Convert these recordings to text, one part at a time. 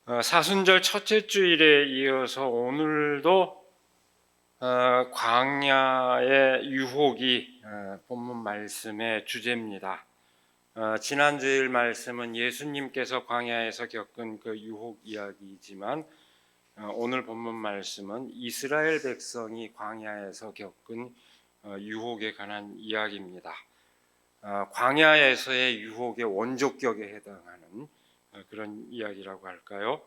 사순절 첫째 주일에 이어서 오늘도 광야의 유혹이 본문 말씀의 주제입니다. 지난 주일 말씀은 예수님께서 광야에서 겪은 그 유혹 이야기이지만 오늘 본문 말씀은 이스라엘 백성이 광야에서 겪은 유혹에 관한 이야기입니다. 광야에서의 유혹의 원조격에 해당하는 그런 이야기라고 할까요?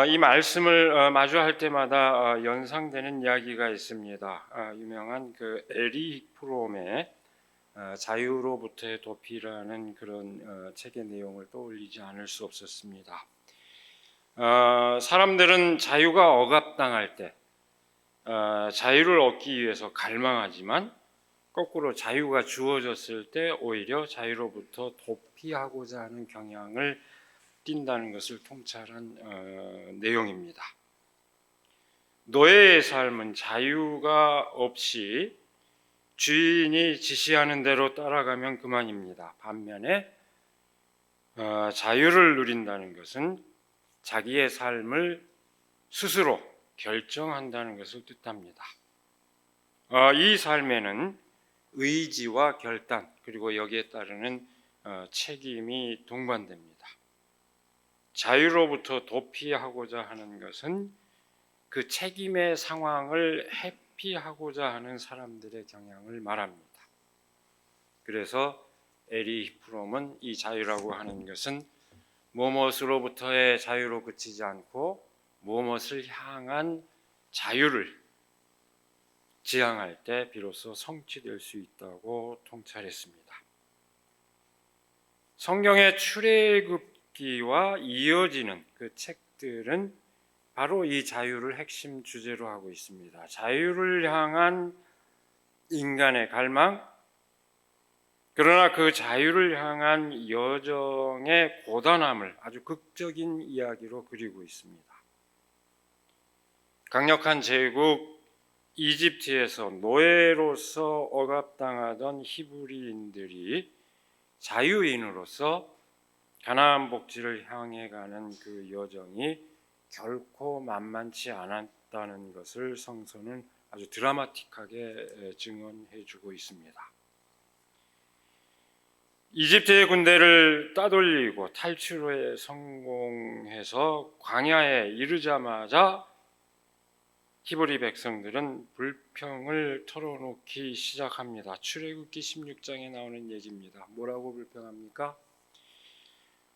이 말씀을 마주할 때마다 연상되는 이야기가 있습니다. 유명한 그 에리 프롬의 자유로부터의 도피라는 그런 책의 내용을 떠올리지 않을 수 없었습니다. 사람들은 자유가 억압당할 때 자유를 얻기 위해서 갈망하지만 거꾸로 자유가 주어졌을 때 오히려 자유로부터 도피하고자 하는 경향을 띈다는 것을 통찰한 내용입니다. 노예의 삶은 자유가 없이 주인이 지시하는 대로 따라가면 그만입니다. 반면에 자유를 누린다는 것은 자기의 삶을 스스로 결정한다는 것을 뜻합니다. 이 삶에는 의지와 결단 그리고 여기에 따르는 책임이 동반됩니다. 자유로부터 도피하고자 하는 것은 그 책임의 상황을 회피하고자 하는 사람들의 경향을 말합니다. 그래서 에리 프롬은 이 자유라고 하는 것은 무엇으로부터의 자유로 그치지 않고 무엇을 향한 자유를 지향할 때 비로소 성취될 수 있다고 통찰했습니다. 성경의 출애굽기와 이어지는 그 책들은 바로 이 자유를 핵심 주제로 하고 있습니다. 자유를 향한 인간의 갈망, 그러나 그 자유를 향한 여정의 고단함을 아주 극적인 이야기로 그리고 있습니다. 강력한 제국 이집트에서 노예로서 억압당하던 히브리인들이 자유인으로서 가나안 복지를 향해 가는 그 여정이 결코 만만치 않았다는 것을 성서는 아주 드라마틱하게 증언해 주고 있습니다. 이집트의 군대를 따돌리고 탈출에 성공해서 광야에 이르자마자 히브리 백성들은 불평을 털어놓기 시작합니다. 출애굽기 16장에 나오는 얘기입니다. 뭐라고 불평합니까?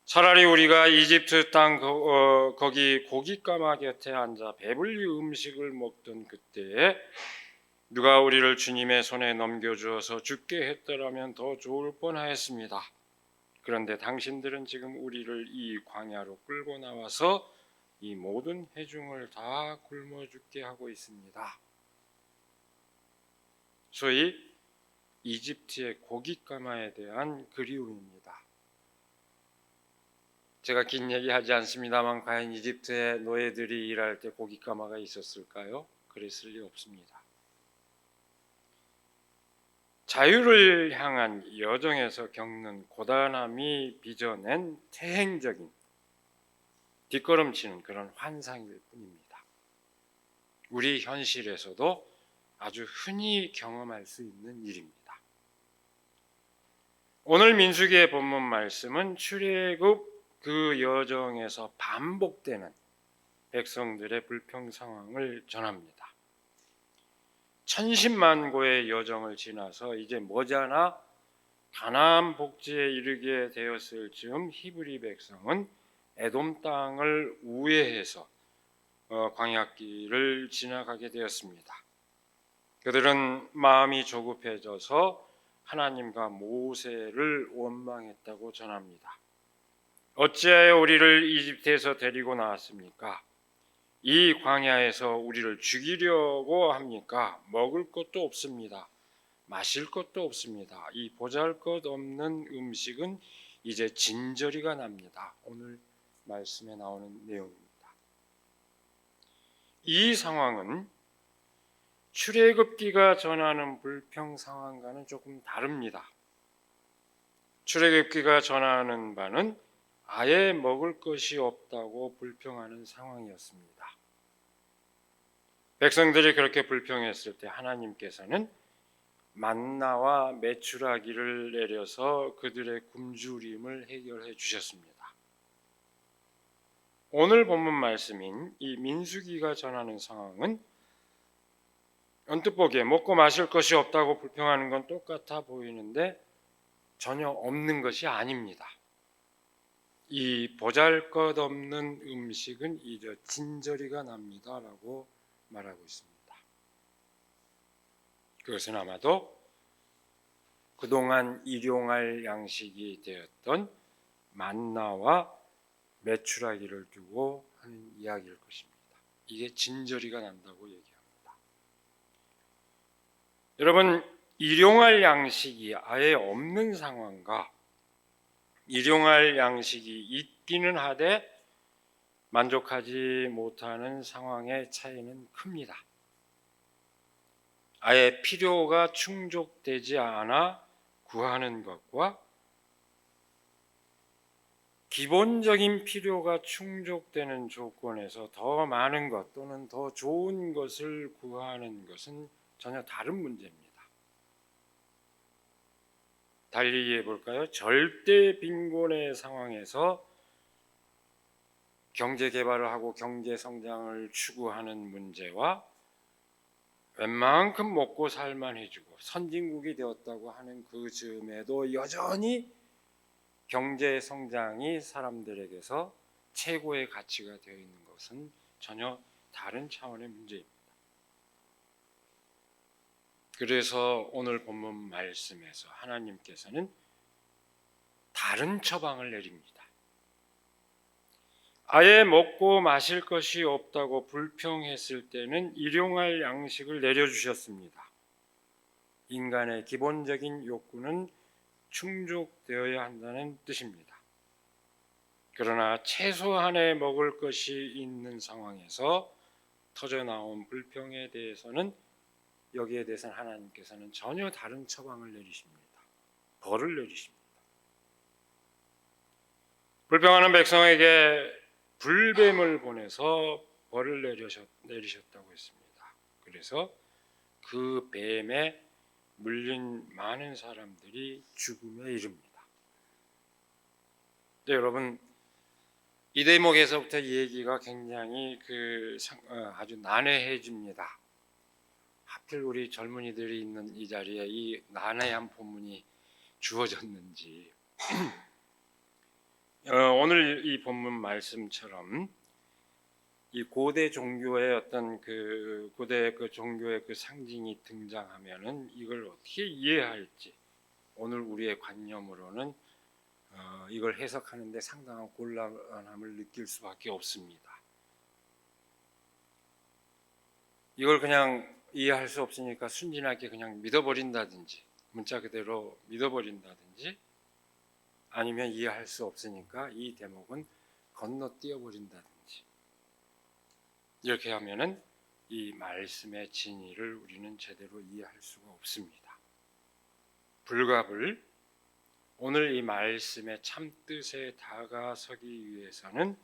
차라리 우리가 이집트 땅 거기 고깃가마 곁에 앉아 배불리 음식을 먹던 그때에 누가 우리를 주님의 손에 넘겨주어서 죽게 했더라면 더 좋을 뻔하였습니다. 그런데 당신들은 지금 우리를 이 광야로 끌고 나와서 이 모든 회중을 다 굶어 죽게 하고 있습니다. 소위 이집트의 고깃가마에 대한 그리움입니다. 제가 긴 얘기하지 않습니다만 과연 이집트의 노예들이 일할 때 고깃가마가 있었을까요? 그랬을 리 없습니다. 자유를 향한 여정에서 겪는 고단함이 빚어낸 태행적인 뒷걸음치는 그런 환상일 뿐입니다. 우리 현실에서도 아주 흔히 경험할 수 있는 일입니다. 오늘 민수기의 본문 말씀은 출애굽 그 여정에서 반복되는 백성들의 불평 상황을 전합니다. 천신만고의 여정을 지나서 이제 머지않아 가나안 복지에 이르게 되었을 즈음 히브리 백성은 에돔 땅을 우회해서 광야길을 지나가게 되었습니다. 그들은 마음이 조급해져서 하나님과 모세를 원망했다고 전합니다. 어찌하여 우리를 이집트에서 데리고 나왔습니까? 이 광야에서 우리를 죽이려고 합니까? 먹을 것도 없습니다. 마실 것도 없습니다. 이 보잘것없는 음식은 이제 진저리가 납니다. 오늘 말씀에 나오는 내용입니다. 이 상황은 출애굽기가 전하는 불평 상황과는 조금 다릅니다. 출애굽기가 전하는 바는 아예 먹을 것이 없다고 불평하는 상황이었습니다. 백성들이 그렇게 불평했을 때 하나님께서는 만나와 메추라기를 내려서 그들의 굶주림을 해결해 주셨습니다. 오늘 본문 말씀인 이 민수기가 전하는 상황은 언뜻 보기에 먹고 마실 것이 없다고 불평하는 건 똑같아 보이는데 전혀 없는 것이 아닙니다. 이 보잘것없는 음식은 이제 진저리가 납니다라고 말하고 있습니다. 그것은 아마도 그동안 일용할 양식이 되었던 만나와 메추라기를 두고 하는 이야기일 것입니다. 이게 진저리가 난다고 얘기합니다. 여러분, 일용할 양식이 아예 없는 상황과 일용할 양식이 있기는 하되 만족하지 못하는 상황의 차이는 큽니다. 아예 필요가 충족되지 않아 구하는 것과 기본적인 필요가 충족되는 조건에서 더 많은 것 또는 더 좋은 것을 구하는 것은 전혀 다른 문제입니다. 달리 얘기해 볼까요? 절대 빈곤의 상황에서 경제 개발을 하고 경제 성장을 추구하는 문제와 웬만큼 먹고 살만 해주고 선진국이 되었다고 하는 그 즈음에도 여전히 경제 성장이 사람들에게서 최고의 가치가 되어 있는 것은 전혀 다른 차원의 문제입니다. 그래서 오늘 본문 말씀에서 하나님께서는 다른 처방을 내립니다. 아예 먹고 마실 것이 없다고 불평했을 때는 일용할 양식을 내려주셨습니다. 인간의 기본적인 욕구는 충족되어야 한다는 뜻입니다. 그러나 최소한의 먹을 것이 있는 상황에서 터져나온 불평에 대해서는 여기에 대해서는 하나님께서는 전혀 다른 처방을 내리십니다. 벌을 내리십니다. 불평하는 백성에게 불뱀을 보내서 벌을 내리셨다고 했습니다. 그래서 그 뱀에 물린 많은 사람들이 죽음에 이릅니다. 네, 여러분, 이 대목에서부터 이 얘기가 굉장히 아주 난해해집니다. 하필 우리 젊은이들이 있는 이 자리에 이 난해한 본문이 주어졌는지 오늘 이 본문 말씀처럼 이 고대 종교의 어떤 고대 종교의 상징이 등장하면은 이걸 어떻게 이해할지 오늘 우리의 관념으로는 이걸 해석하는데 상당한 곤란함을 느낄 수밖에 없습니다. 이걸 그냥 이해할 수 없으니까 순진하게 그냥 믿어버린다든지 문자 그대로 믿어버린다든지 아니면 이해할 수 없으니까 이 대목은 건너뛰어버린다든지 이렇게 하면은 이 말씀의 진의를 우리는 제대로 이해할 수가 없습니다. 불가불 오늘 이 말씀의 참뜻에 다가서기 위해서는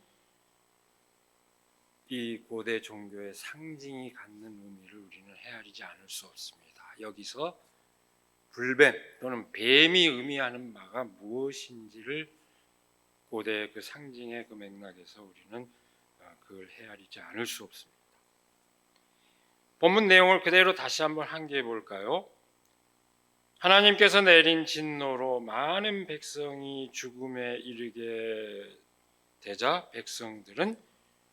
이 고대 종교의 상징이 갖는 의미를 우리는 헤아리지 않을 수 없습니다. 여기서 불뱀 또는 뱀이 의미하는 바가 무엇인지를 고대 상징의 맥락에서 우리는 그걸 헤아리지 않을 수 없습니다. 본문 내용을 그대로 다시 한번 함께 볼까요? 하나님께서 내린 진노로 많은 백성이 죽음에 이르게 되자 백성들은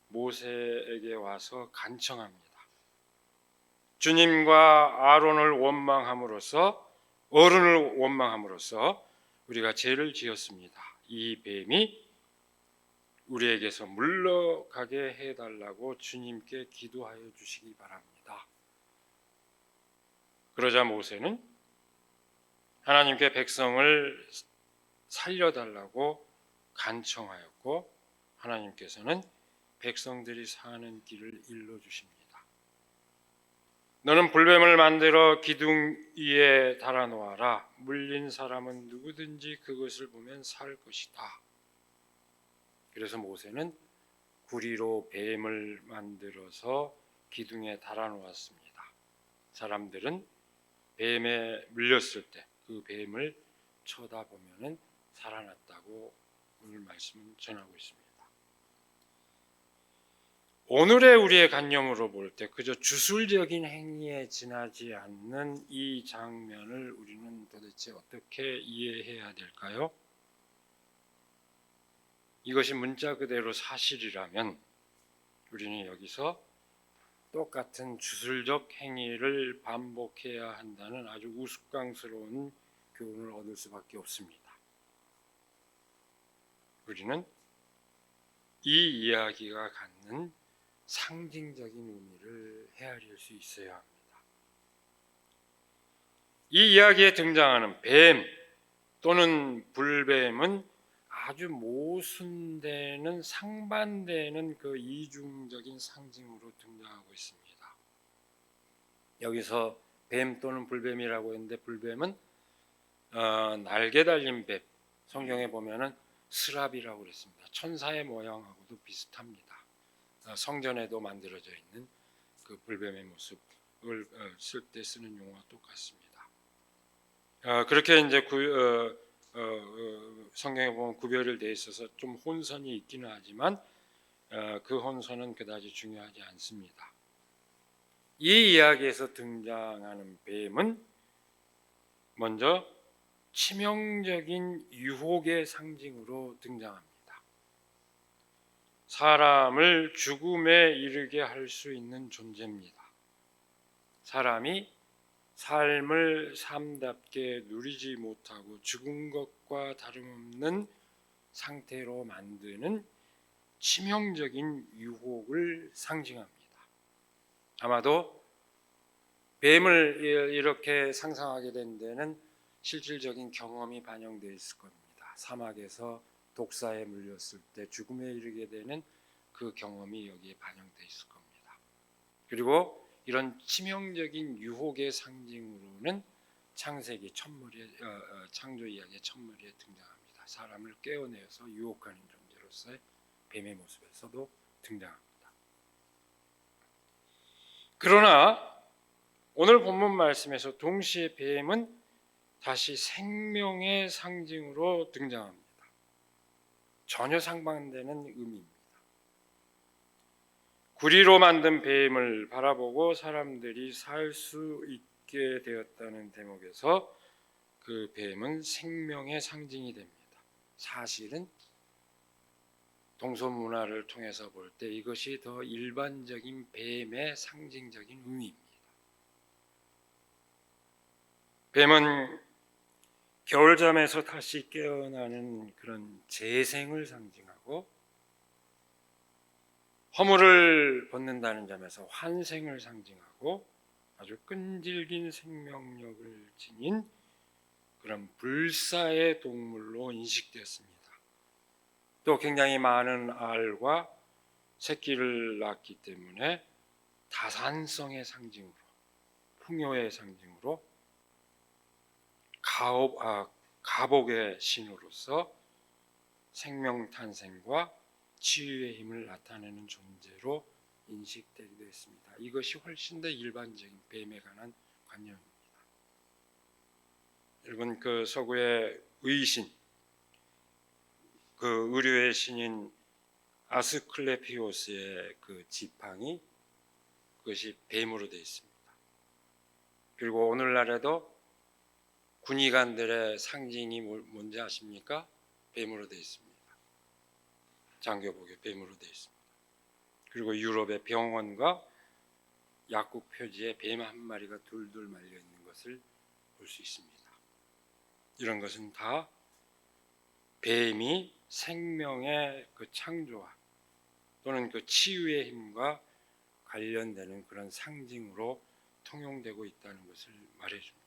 모세에게 와서 간청합니다. 주님과 아론을 어른을 원망함으로써 우리가 죄를 지었습니다. 이 뱀이 우리에게서 물러가게 해달라고 주님께 기도하여 주시기 바랍니다. 그러자 모세는 하나님께 백성을 살려달라고 간청하였고 하나님께서는 백성들이 사는 길을 일러주십니다. 너는 불뱀을 만들어 기둥 위에 달아놓아라. 물린 사람은 누구든지 그것을 보면 살 것이다. 그래서 모세는 구리로 뱀을 만들어서 기둥에 달아놓았습니다. 사람들은 뱀에 물렸을 때 그 뱀을 쳐다보면은 살아났다고 오늘 말씀은 전하고 있습니다. 오늘의 우리의 관념으로 볼 때 그저 주술적인 행위에 지나지 않는 이 장면을 우리는 도대체 어떻게 이해해야 될까요? 이것이 문자 그대로 사실이라면 우리는 여기서 똑같은 주술적 행위를 반복해야 한다는 아주 우스꽝스러운 교훈을 얻을 수밖에 없습니다. 우리는 이 이야기가 갖는 상징적인 의미를 헤아릴 수 있어야 합니다. 이 이야기에 등장하는 뱀 또는 불뱀은 아주 모순되는 상반되는 그 이중적인 상징으로 등장하고 있습니다. 여기서 뱀 또는 불뱀이라고 했는데 불뱀은 날개 달린 뱀, 성경에 보면은 스랍이라고 그랬습니다. 천사의 모양하고도 비슷합니다. 성전에도 만들어져 있는 그 불뱀의 모습을 쓸 때 쓰는 용어와 똑같습니다. 그렇게 이제 성경에 보면 구별을 돼 있어서 좀 혼선이 있기는 하지만 그 혼선은 그다지 중요하지 않습니다. 이 이야기에서 등장하는 뱀은 먼저 치명적인 유혹의 상징으로 등장합니다. 사람을 죽음에 이르게 할 수 있는 존재입니다. 사람이 삶을 삶답게 누리지 못하고 죽은 것과 다름없는 상태로 만드는 치명적인 유혹을 상징합니다. 아마도 뱀을 이렇게 상상하게 된 데는 실질적인 경험이 반영되어 있을 겁니다. 사막에서 독사에 물렸을 때 죽음에 이르게 되는 그 경험이 여기에 반영되어 있을 겁니다. 그리고 이런 치명적인 유혹의 상징으로는 창세기 창조 이야기의 첫머리에 등장합니다. 사람을 깨어내서 유혹하는 존재로서의 뱀의 모습에서도 등장합니다. 그러나 오늘 본문 말씀에서 동시에 뱀은 다시 생명의 상징으로 등장합니다. 전혀 상반되는 의미입니다. 구리로 만든 뱀을 바라보고 사람들이 살 수 있게 되었다는 대목에서 그 뱀은 생명의 상징이 됩니다. 사실은 동서문화를 통해서 볼 때 이것이 더 일반적인 뱀의 상징적인 의미입니다. 뱀은 겨울잠에서 다시 깨어나는 그런 재생을 상징하고 허물을 벗는다는 점에서 환생을 상징하고 아주 끈질긴 생명력을 지닌 그런 불사의 동물로 인식되었습니다. 또 굉장히 많은 알과 새끼를 낳기 때문에 다산성의 상징으로, 풍요의 상징으로, 가복의 신으로서 생명 탄생과 치유의 힘을 나타내는 존재로 인식되기도 했습니다. 이것이 훨씬 더 일반적인 뱀에 관한 관념입니다. 여러분, 그 서구의 의신, 그 의료의 신인 아스클레피오스의 그 지팡이, 그것이 뱀으로 되어 있습니다. 그리고 오늘날에도 군의관들의 상징이 뭔지 아십니까? 뱀으로 되어 있습니다. 장교복에 뱀으로 되어 있습니다. 그리고 유럽의 병원과 약국 표지에 뱀 한 마리가 둘둘 말려 있는 것을 볼 수 있습니다. 이런 것은 다 뱀이 생명의 그 창조와 또는 그 치유의 힘과 관련되는 그런 상징으로 통용되고 있다는 것을 말해줍니다.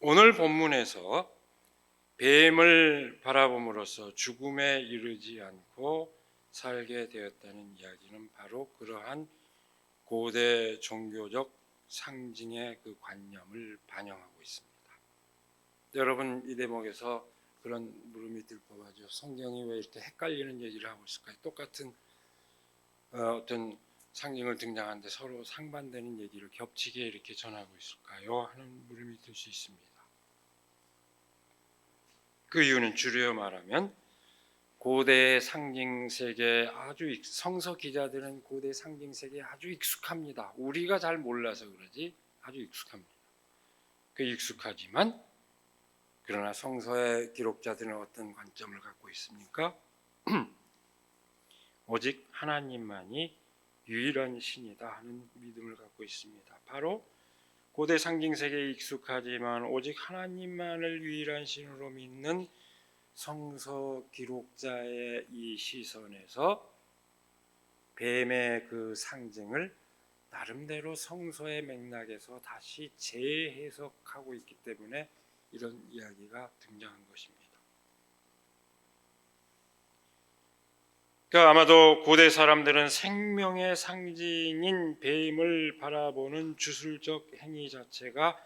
오늘 본문에서 뱀을 바라봄으로써 죽음에 이르지 않고 살게 되었다는 이야기는 바로 그러한 고대 종교적 상징의 그 관념을 반영하고 있습니다. 여러분, 이 대목에서 그런 물음이 들 법하죠. 성경이 왜 이렇게 헷갈리는 얘기를 하고 있을까요? 똑같은 어떤 상징을 등장하는데 서로 상반되는 얘기를 겹치게 이렇게 전하고 있을까요? 하는 물음이 들 수 있습니다. 그 이유는 줄여 말하면 고대 상징 세계 성서 기자들은 고대 상징 세계에 아주 익숙합니다. 우리가 잘 몰라서 그러지 아주 익숙합니다. 그 익숙하지만 그러나 성서의 기록자들은 어떤 관점을 갖고 있습니까? 오직 하나님만이 유일한 신이다 하는 믿음을 갖고 있습니다. 바로 고대 상징 세계에 익숙하지만 오직 하나님만을 유일한 신으로 믿는 성서 기록자의 이 시선에서 뱀의 그 상징을 나름대로 성서의 맥락에서 다시 재해석하고 있기 때문에 이런 이야기가 등장한 것입니다. 그러니까 아마도 고대 사람들은 생명의 상징인 뱀을 바라보는 주술적 행위 자체가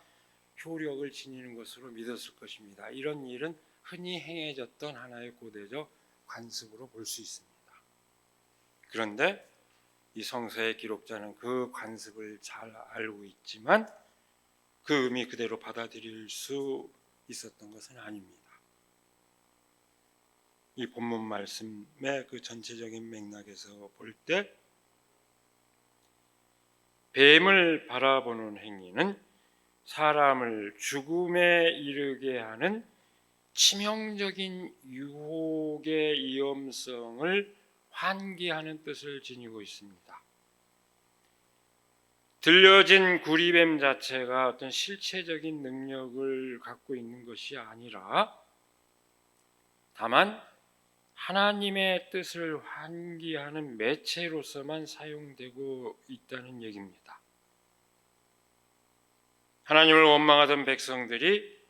효력을 지니는 것으로 믿었을 것입니다. 이런 일은 흔히 행해졌던 하나의 고대적 관습으로 볼 수 있습니다. 그런데 이 성서의 기록자는 그 관습을 잘 알고 있지만 그 의미 그대로 받아들일 수 있었던 것은 아닙니다. 이 본문 말씀의 그 전체적인 맥락에서 볼 때 뱀을 바라보는 행위는 사람을 죽음에 이르게 하는 치명적인 유혹의 위험성을 환기하는 뜻을 지니고 있습니다. 들려진 구리뱀 자체가 어떤 실체적인 능력을 갖고 있는 것이 아니라 다만 하나님의 뜻을 환기하는 매체로서만 사용되고 있다는 얘기입니다. 하나님을 원망하던 백성들이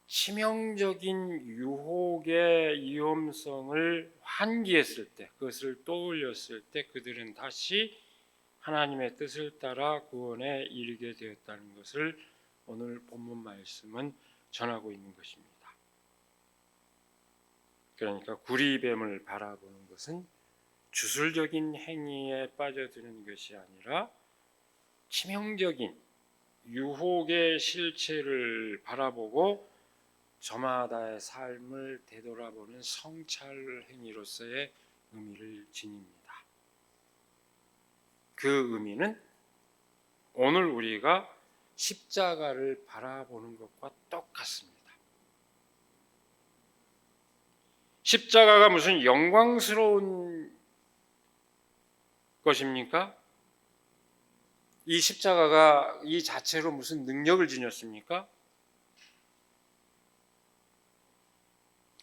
치명적인 유혹의 위험성을 환기했을 때, 그것을 떠올렸을 때 그들은 다시 하나님의 뜻을 따라 구원에 이르게 되었다는 것을 오늘 본문 말씀은 전하고 있는 것입니다. 그러니까 구리뱀을 바라보는 것은 주술적인 행위에 빠져드는 것이 아니라 치명적인 유혹의 실체를 바라보고 저마다의 삶을 되돌아보는 성찰 행위로서의 의미를 지닙니다. 그 의미는 오늘 우리가 십자가를 바라보는 것과 똑같습니다. 십자가가 무슨 영광스러운 것입니까? 이 십자가가 이 자체로 무슨 능력을 지녔습니까?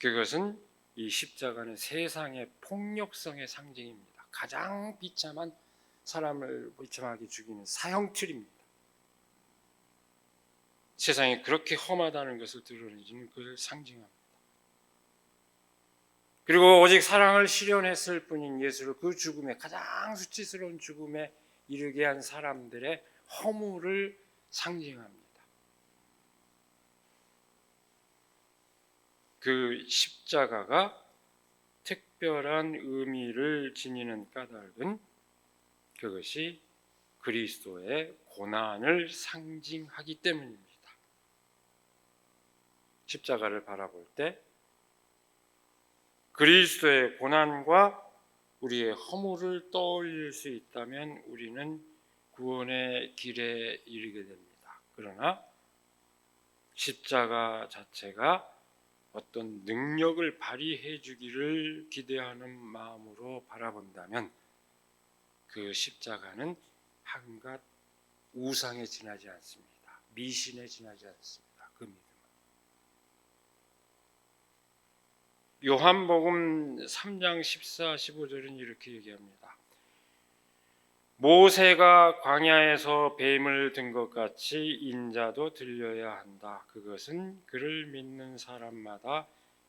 그것은 이 십자가는 세상의 폭력성의 상징입니다. 가장 비참한 사람을 비참하게 죽이는 사형틀입니다. 세상이 그렇게 험하다는 것을 드러내주는 그걸 상징합니다. 그리고 오직 사랑을 실현했을 뿐인 예수를 그 죽음에 가장 수치스러운 죽음에 이르게 한 사람들의 허물을 상징합니다. 그 십자가가 특별한 의미를 지니는 까닭은 그것이 그리스도의 고난을 상징하기 때문입니다. 십자가를 바라볼 때 그리스도의 고난과 우리의 허물을 떠올릴 수 있다면 우리는 구원의 길에 이르게 됩니다. 그러나 십자가 자체가 어떤 능력을 발휘해 주기를 기대하는 마음으로 바라본다면 그 십자가는 한갓 우상에 지나지 않습니다. 미신에 지나지 않습니다. 그 믿음은. 요한복음 3장 14, 15절은 이렇게 얘기합니다. 모세가 광야에서 뱀을 든 것 같이 인자도 들려야 한다. 그것은 그를 믿는 사람마다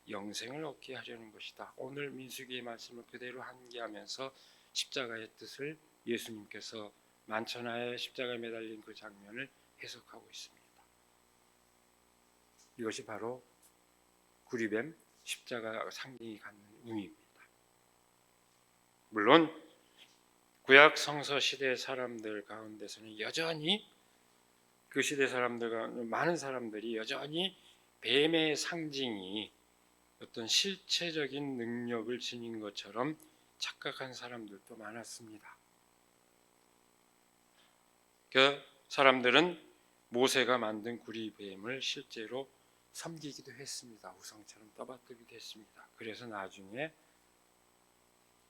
영생을 얻게 하려는 것이다. 오늘 민수기의 말씀을 그대로 한기하면서 십자가의 뜻을 예수님께서 만천하에 십자가에 매달린 그 장면을 해석하고 있습니다. 이것이 바로 구리뱀, 십자가 상징이 갖는 의미입니다. 물론 구약 성서 시대 사람들 가운데서는 여전히 그 시대 사람들 많은 사람들이 여전히 뱀의 상징이 어떤 실체적인 능력을 지닌 것처럼 착각한 사람들도 많았습니다. 그 사람들은 모세가 만든 구리뱀을 실제로 섬기기도 했습니다. 우상처럼 떠받들기도 했습니다. 그래서 나중에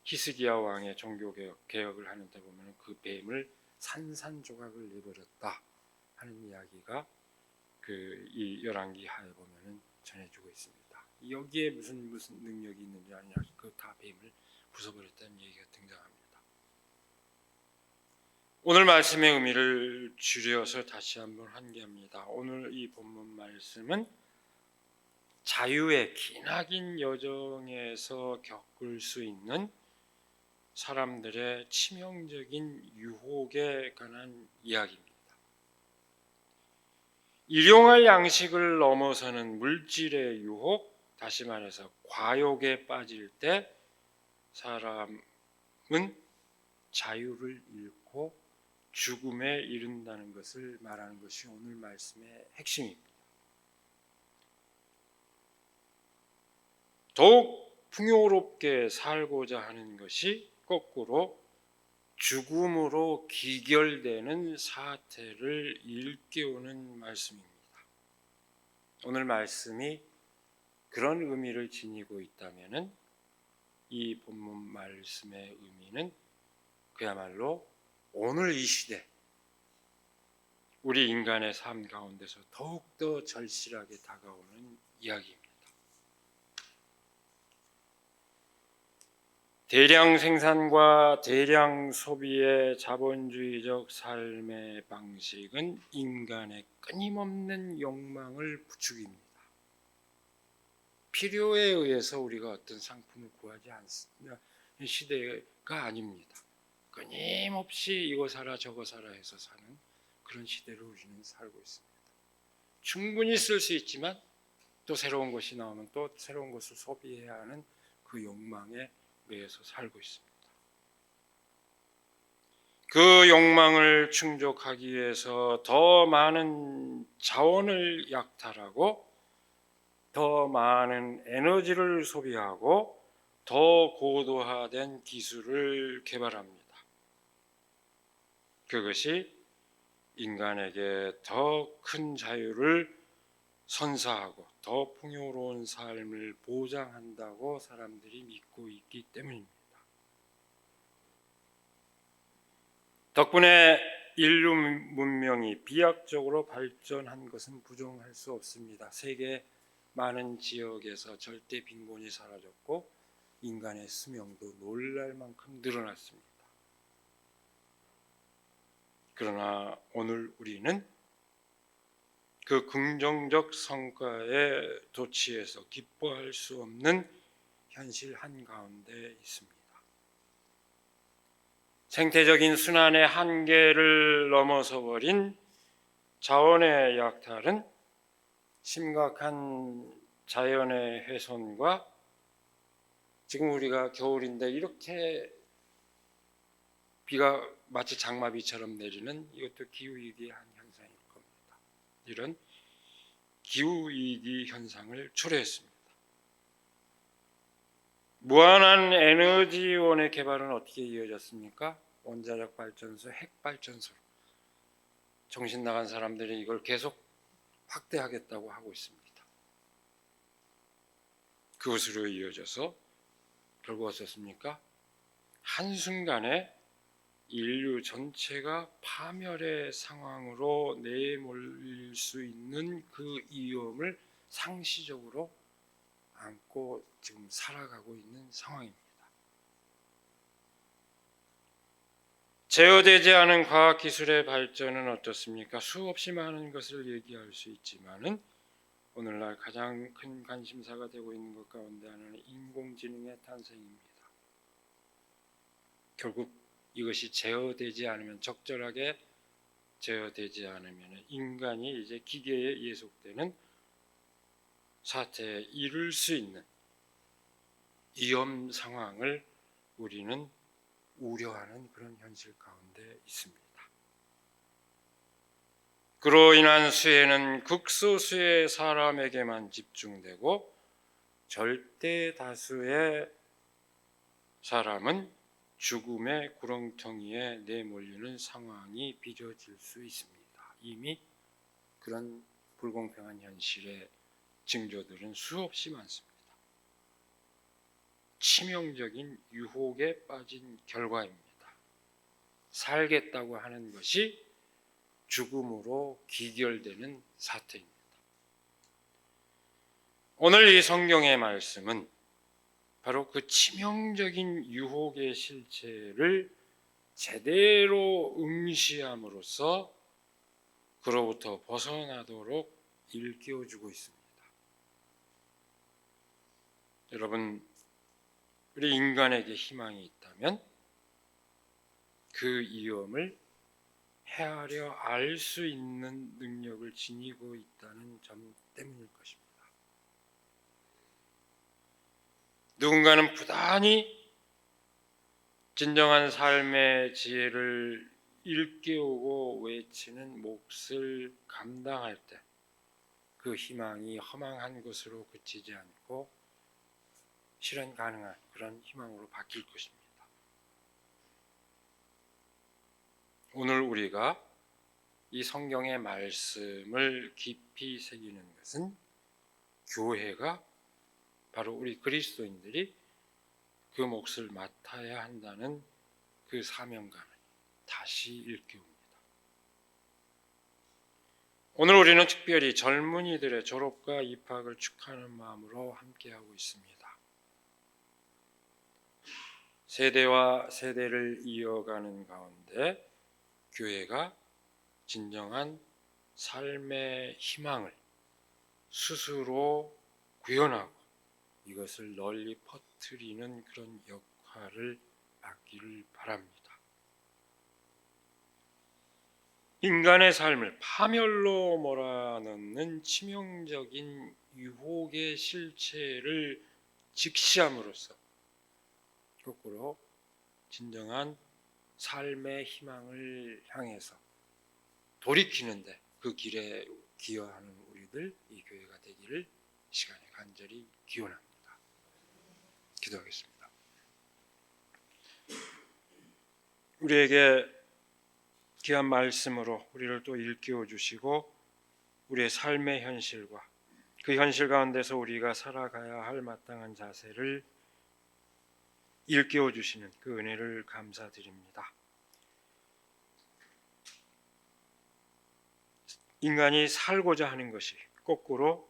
히스기야 왕의 종교 개혁을 하는데 보면 그 뱀을 산산조각을 내버렸다 하는 이야기가 이 열왕기 하에 보면은 전해주고 있습니다. 여기에 무슨 능력이 있는지 아니냐, 그 다 뱀을 부숴버렸다는 얘기가 등장합니다. 오늘 말씀의 의미를 줄여서 다시 한번 환기합니다. 오늘 이 본문 말씀은 자유의 기나긴 여정에서 겪을 수 있는 사람들의 치명적인 유혹에 관한 이야기입니다. 일용할 양식을 넘어서는 물질의 유혹, 다시 말해서 과욕에 빠질 때 사람은 자유를 잃고 죽음에 이른다는 것을 말하는 것이 오늘 말씀의 핵심입니다. 더욱 풍요롭게 살고자 하는 것이 거꾸로 죽음으로 기결되는 사태를 일깨우는 말씀입니다. 오늘 말씀이 그런 의미를 지니고 있다면 이 본문 말씀의 의미는 그야말로 오늘 이 시대 우리 인간의 삶 가운데서 더욱더 절실하게 다가오는 이야기입니다. 대량 생산과 대량 소비의 자본주의적 삶의 방식은 인간의 끊임없는 욕망을 부추깁니다. 필요에 의해서 우리가 어떤 상품을 구하지 않습니다. 시대가 아닙니다. 끊임없이 이거 사라 저거 사라 해서 사는 그런 시대로 우리는 살고 있습니다. 충분히 쓸 수 있지만 또 새로운 것이 나오면 또 새로운 것을 소비해야 하는 그 욕망에 매여서 살고 있습니다. 그 욕망을 충족하기 위해서 더 많은 자원을 약탈하고 더 많은 에너지를 소비하고 더 고도화된 기술을 개발합니다. 그것이 인간에게 더 큰 자유를 선사하고 더 풍요로운 삶을 보장한다고 사람들이 믿고 있기 때문입니다. 덕분에 인류 문명이 비약적으로 발전한 것은 부정할 수 없습니다. 세계 많은 지역에서 절대 빈곤이 사라졌고 인간의 수명도 놀랄 만큼 늘어났습니다. 그러나 오늘 우리는 그 긍정적 성과에 도취해서 기뻐할 수 없는 현실 한가운데 있습니다. 생태적인 순환의 한계를 넘어서 버린 자원의 약탈은 심각한 자연의 훼손과 지금 우리가 겨울인데 이렇게 비가 마치 장마비처럼 내리는 이것도 기후위기의 한 현상일 겁니다. 이런 기후위기 현상을 초래했습니다. 무한한 에너지원의 개발은 어떻게 이어졌습니까? 원자력 발전소, 핵 발전소로 정신 나간 사람들이 이걸 계속 확대하겠다고 하고 있습니다. 그것으로 이어져서 결국 어떻습니까? 한순간에 인류 전체가 파멸의 상황으로 내몰릴 수 있는 그 위험을 상시적으로 안고 지금 살아가고 있는 상황입니다. 제어되지 않은 과학기술의 발전은 어떻습니까? 수없이 많은 것을 얘기할 수 있지만은 오늘날 가장 큰 관심사가 되고 있는 것 가운데 하나는 인공지능의 탄생입니다. 결국 이것이 제어되지 않으면 적절하게 제어되지 않으면 인간이 이제 기계에 예속되는 사태에 이를 수 있는 위험 상황을 우리는 우려하는 그런 현실 가운데 있습니다. 그로 인한 수혜는 극소수의 사람에게만 집중되고 절대 다수의 사람은 죽음의 구렁텅이에 내몰리는 상황이 빚어질 수 있습니다. 이미 그런 불공평한 현실의 징조들은 수없이 많습니다. 치명적인 유혹에 빠진 결과입니다. 살겠다고 하는 것이 죽음으로 귀결되는 사태입니다. 오늘 이 성경의 말씀은 바로 그 치명적인 유혹의 실체를 제대로 응시함으로써 그로부터 벗어나도록 일깨워주고 있습니다. 여러분, 우리 인간에게 희망이 있다면 그 위험을 헤아려 알 수 있는 능력을 지니고 있다는 점 때문일 것입니다. 누군가는 부단히 진정한 삶의 지혜를 일깨우고 외치는 몫을 감당할 때 그 희망이 허망한 것으로 그치지 않고 실현 가능한 그런 희망으로 바뀔 것입니다. 오늘 우리가 이 성경의 말씀을 깊이 새기는 것은 교회가 바로 우리 그리스도인들이 그 몫을 맡아야 한다는 그 사명감을 다시 일깨웁니다. 오늘 우리는 특별히 젊은이들의 졸업과 입학을 축하하는 마음으로 함께하고 있습니다. 세대와 세대를 이어가는 가운데 교회가 진정한 삶의 희망을 스스로 구현하고 이것을 널리 퍼뜨리는 그런 역할을 맡기를 바랍니다. 인간의 삶을 파멸로 몰아넣는 치명적인 유혹의 실체를 직시함으로써 거꾸로 진정한 삶의 희망을 향해서 돌이키는데 그 길에 기여하는 우리들, 이 교회가 되기를 시간에 간절히 기원합니다. 기도하겠습니다. 우리에게 귀한 말씀으로 우리를 또 일깨워 주시고 우리의 삶의 현실과 그 현실 가운데서 우리가 살아가야 할 마땅한 자세를 일깨워 주시는 그 은혜를 감사드립니다. 인간이 살고자 하는 것이 거꾸로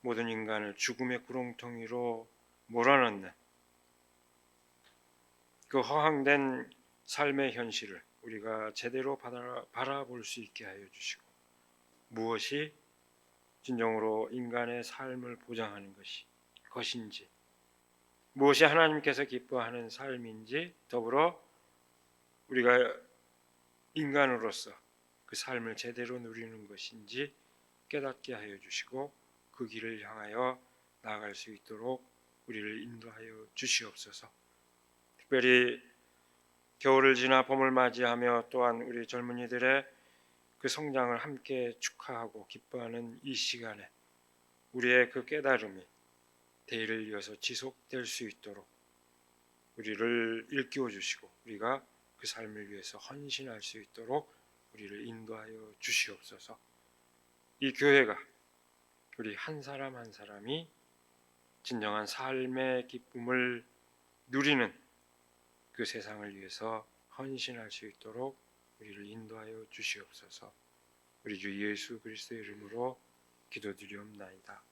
모든 인간을 죽음의 구렁텅이로 몰아넣는 그 허황된 삶의 현실을 우리가 제대로 바라볼 수 있게 하여 주시고 무엇이 진정으로 인간의 삶을 보장하는 것인지 무엇이 하나님께서 기뻐하는 삶인지 더불어 우리가 인간으로서 그 삶을 제대로 누리는 것인지 깨닫게 하여 주시고 그 길을 향하여 나아갈 수 있도록 우리를 인도하여 주시옵소서. 특별히 겨울을 지나 봄을 맞이하며 또한 우리 젊은이들의 그 성장을 함께 축하하고 기뻐하는 이 시간에 우리의 그 깨달음이 대의를 이어서 지속될 수 있도록 우리를 일깨워 주시고 우리가 그 삶을 위해서 헌신할 수 있도록 우리를 인도하여 주시옵소서. 이 교회가 우리 한 사람 한 사람이 진정한 삶의 기쁨을 누리는 그 세상을 위해서 헌신할 수 있도록 우리를 인도하여 주시옵소서. 우리 주 예수 그리스도의 이름으로 기도드리옵나이다.